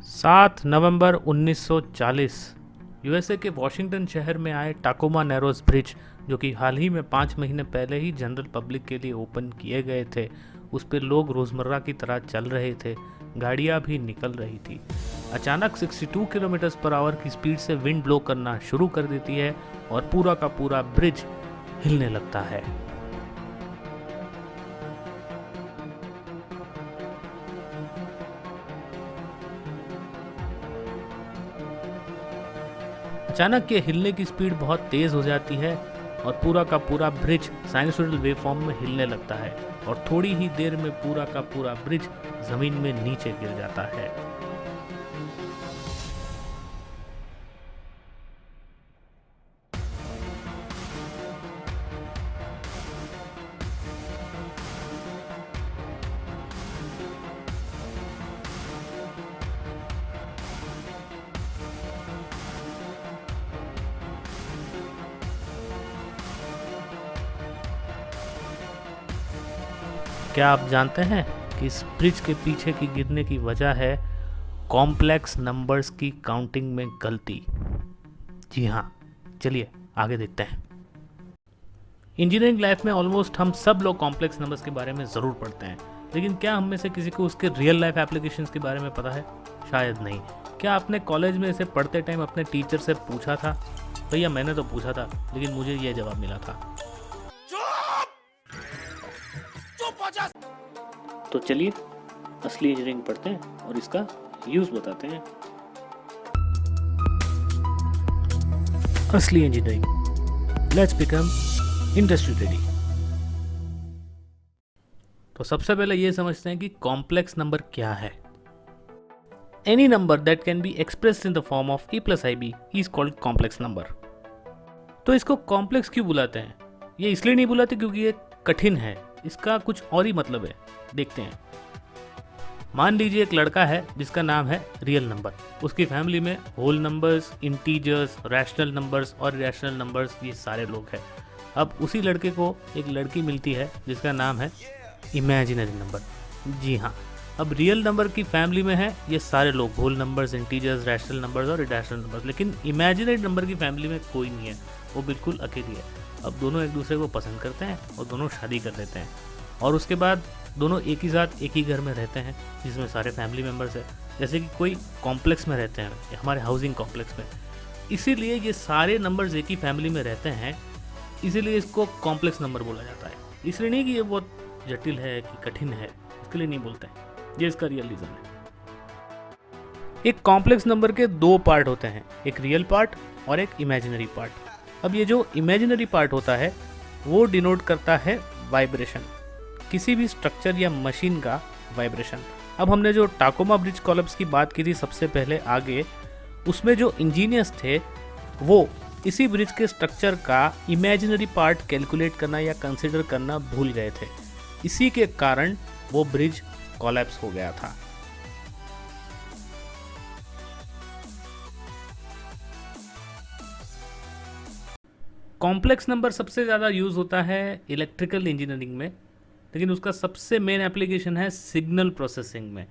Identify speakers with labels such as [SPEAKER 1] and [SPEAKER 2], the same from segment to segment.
[SPEAKER 1] 7 नवंबर 1940 USA के Washington शहर में आए टाकोमा नैरोस ब्रिज, जो कि हाल ही में 5 महीने पहले ही जनरल पब्लिक के लिए ओपन किए गए थे। उस पर लोग रोज़मर्रा की तरह चल रहे थे, गाड़ियाँ भी निकल रही थी। अचानक 62 किलोमीटर पर आवर की स्पीड से विंड ब्लो करना शुरू कर देती है और पूरा का पूरा ब्रिज हिलने लगता है। अचानक ये हिलने की स्पीड बहुत तेज़ हो जाती है और पूरा का पूरा ब्रिज साइनसोइडल वेवफॉर्म में हिलने लगता है और थोड़ी ही देर में पूरा का पूरा ब्रिज ज़मीन में नीचे गिर जाता है। क्या आप जानते हैं कि इस ब्रिज के पीछे की गिरने की वजह है कॉम्प्लेक्स नंबर्स की काउंटिंग में गलती? जी हाँ, चलिए आगे देखते हैं। इंजीनियरिंग लाइफ में ऑलमोस्ट हम सब लोग कॉम्प्लेक्स नंबर्स के बारे में ज़रूर पढ़ते हैं, लेकिन क्या हम में से किसी को उसके रियल लाइफ एप्लीकेशंस के बारे में पता है? शायद नहीं। क्या आपने कॉलेज में इसे पढ़ते टाइम अपने टीचर से पूछा था? भैया मैंने तो पूछा था, लेकिन मुझे यह जवाब मिला था। तो चलिए असली इंजीनियरिंग पढ़ते हैं और इसका यूज़ बताते हैं। असली engineering, let's become industry ready. तो सबसे पहले ये समझते हैं कि कॉम्प्लेक्स नंबर क्या है। Any number that can be expressed in the form of a plus ib is called complex number. तो इसको कॉम्प्लेक्स क्यों बुलाते हैं? ये इसलिए नहीं बुलाते क्योंकि ये कठिन है, इसका कुछ और ही मतलब है। देखते हैं। मान लीजिए एक लड़का है जिसका नाम है रियल नंबर। उसकी फैमिली में whole numbers, integers, rational numbers और इरेशनल नंबर्स ये सारे लोग हैं। अब उसी लड़के को एक लड़की मिलती है जिसका नाम है इमेजिनरी नंबर। जी हाँ, अब रियल नंबर की फैमिली में है ये सारे लोग, whole numbers, integers, rational numbers और इरेशनल नंबर्स। लेकिन इमेजिनरी नंबर की फैमिली में कोई नहीं है, वो बिल्कुल अकेली है। अब दोनों एक दूसरे को पसंद करते हैं और दोनों शादी कर लेते हैं और उसके बाद दोनों एक ही साथ एक ही घर में रहते हैं जिसमें सारे फैमिली मेम्बर्स हैं। जैसे कि कोई कॉम्प्लेक्स में रहते हैं, हमारे हाउसिंग कॉम्प्लेक्स में। इसीलिए ये सारे नंबर्स एक ही फैमिली में रहते हैं, इसीलिए इसको कॉम्प्लेक्स नंबर बोला जाता है। इसलिए नहीं कि ये बहुत जटिल है कि कठिन है, इसके लिए नहीं बोलते हैं, ये इसका रियल रीज़न है। एक कॉम्प्लेक्स नंबर के दो पार्ट होते हैं, एक रियल पार्ट और एक इमेजिनरी पार्ट। अब ये जो इमेजिनरी पार्ट होता है वो डिनोट करता है वाइब्रेशन, किसी भी स्ट्रक्चर या मशीन का वाइब्रेशन। अब हमने जो टाकोमा ब्रिज कोलैप्स की बात की थी सबसे पहले आगे, उसमें जो इंजीनियर्स थे वो इसी ब्रिज के स्ट्रक्चर का इमेजिनरी पार्ट कैलकुलेट करना या कंसिडर करना भूल गए थे। इसी के कारण वो ब्रिज कोलैप्स हो गया था। कॉम्प्लेक्स नंबर सबसे ज़्यादा यूज़ होता है इलेक्ट्रिकल इंजीनियरिंग में, लेकिन उसका सबसे मेन एप्लीकेशन है सिग्नल प्रोसेसिंग में।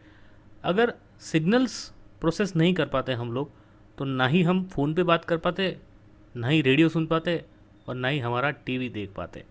[SPEAKER 1] अगर सिग्नल्स प्रोसेस नहीं कर पाते हम लोग, तो ना ही हम फ़ोन पे बात कर पाते, ना ही रेडियो सुन पाते और ना ही हमारा टीवी देख पाते।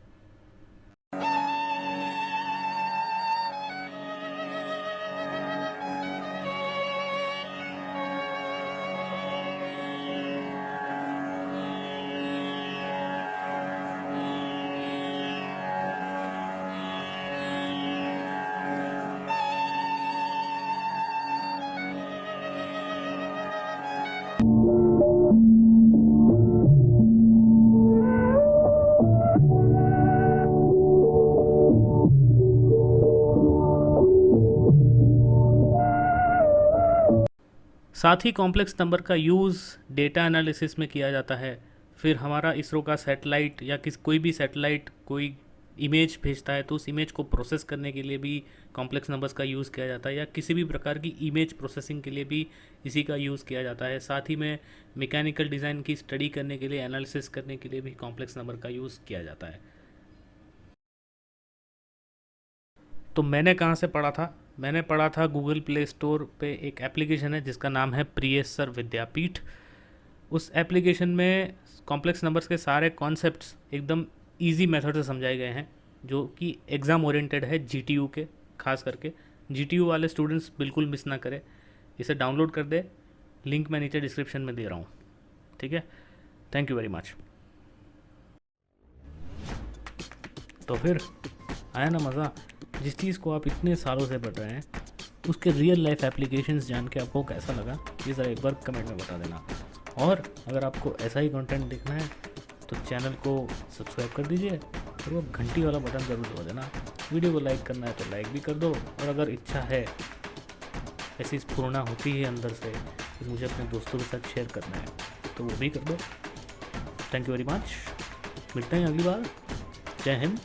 [SPEAKER 1] साथ ही कॉम्प्लेक्स नंबर का यूज़ डेटा एनालिसिस में किया जाता है। फिर हमारा इसरो का सैटेलाइट या कोई भी सैटेलाइट कोई इमेज भेजता है तो उस इमेज को प्रोसेस करने के लिए भी कॉम्प्लेक्स नंबर्स का यूज़ किया जाता है, या किसी भी प्रकार की इमेज प्रोसेसिंग के लिए भी इसी का यूज़ किया जाता है। साथ ही में मैकेनिकल डिज़ाइन की स्टडी करने के लिए, एनालिसिस करने के लिए भी कॉम्प्लेक्स नंबर का यूज़ किया जाता है। तो मैंने कहाँ से पढ़ा था? मैंने पढ़ा था गूगल प्ले स्टोर पे एक एप्लीकेशन है जिसका नाम है प्रियसर विद्यापीठ। उस एप्लीकेशन में कॉम्प्लेक्स नंबर्स के सारे कॉन्सेप्ट्स एकदम इजी मेथड से समझाए गए हैं, जो कि एग्ज़ाम ओरिएंटेड है जीटीयू के, खास करके जीटीयू वाले स्टूडेंट्स बिल्कुल मिस ना करें। इसे डाउनलोड कर दे, लिंक मैं नीचे डिस्क्रिप्शन में दे रहा हूँ। ठीक है, थैंक यू वेरी मच। तो फिर आया ना मज़ा? जिस चीज़ को आप इतने सालों से पढ़ रहे हैं उसके रियल लाइफ एप्लीकेशंस जान के आपको कैसा लगा, ये ज़रा एक बार कमेंट में बता देना। और अगर आपको ऐसा ही कंटेंट देखना है तो चैनल को सब्सक्राइब कर दीजिए और वो घंटी वाला बटन ज़रूर दबा देना। वीडियो को लाइक करना है तो लाइक भी कर दो, और अगर इच्छा है, ऐसी स्फूर्णा होती है अंदर से कि मुझे अपने दोस्तों के साथ शेयर करना है, तो वो भी कर दो। थैंक यू वेरी मच, मिलते हैं अगली बार। जय हिंद।